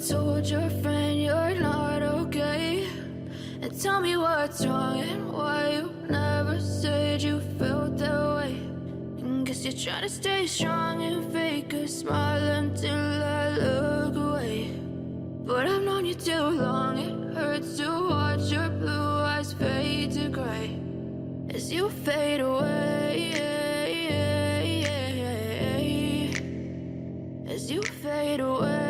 told your friend you're not okay? And tell me what's wrong and why you never said you felt that way. And guess you're trying to stay strong and fake a smile until I look away. But I've known you too long, it hurts to watch your blue eyes fade to gray as you fade away, as you fade away.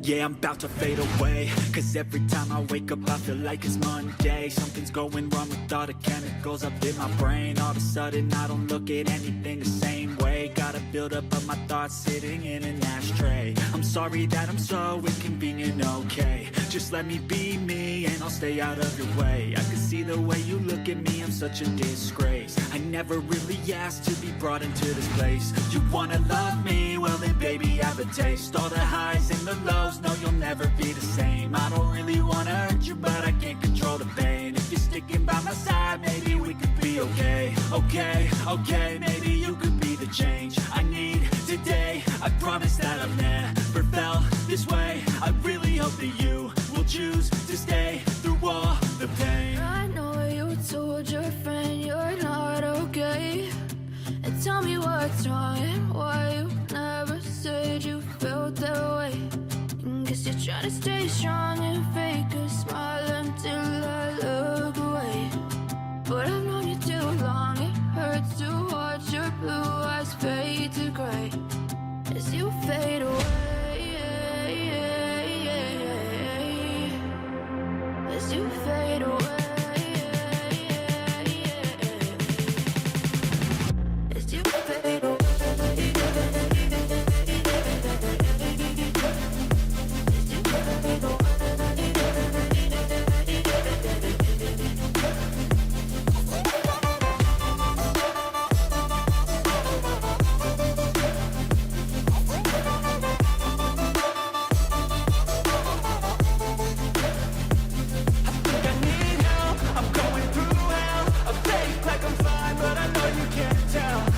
Yeah, I'm about to fade away, cause every time I wake up I feel like it's Monday. Something's going wrong with all the chemicals up in my brain. All of a sudden I don't look at anything the same way. Got a buildup of my thoughts sitting in an ashtray. I'm sorry that I'm so inconvenient, okay? Just let me be me and I'll stay out of your way. I can see the way you look at me, I'm such a disgrace. I never really asked to be brought into this place. You wanna love me? Well then baby have a taste. All the highs and the lows, no you'll never be the same. I don't really wanna hurt you but I can't control the pain. If you're sticking by my side maybe we could be okay. Okay, maybe you could be the change I need today. I promise that I've never felt this way. I really hope that you will choose to stay through all the pain. I know you told your friend you're not okay. And tell me what's wrong and why you never said you felt that way. And guess you're trying to stay strong and fake a smile until I look away. But I've known you too long, it hurts to watch your blue eyes fade to gray as you fade away, as you fade away. As you fade away.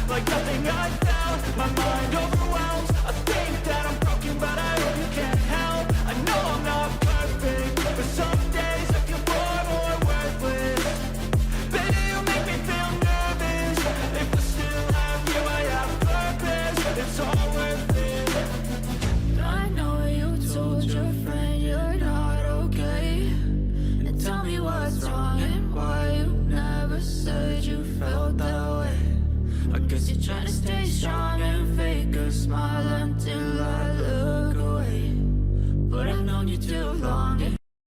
Like nothing I felt, my mind overwhelms. I think that I'm broken, but I hope you can't help. I know I'm not perfect, but some days I feel bored or worthless. Baby, you make me feel nervous. If I still have you, I have purpose. It's all worth it. I know you told your friend you're not okay. And tell me what's wrong and why you never said you felt that way. I guess you're trying to stay strong and fake a smile until I look away. But I've known you too long.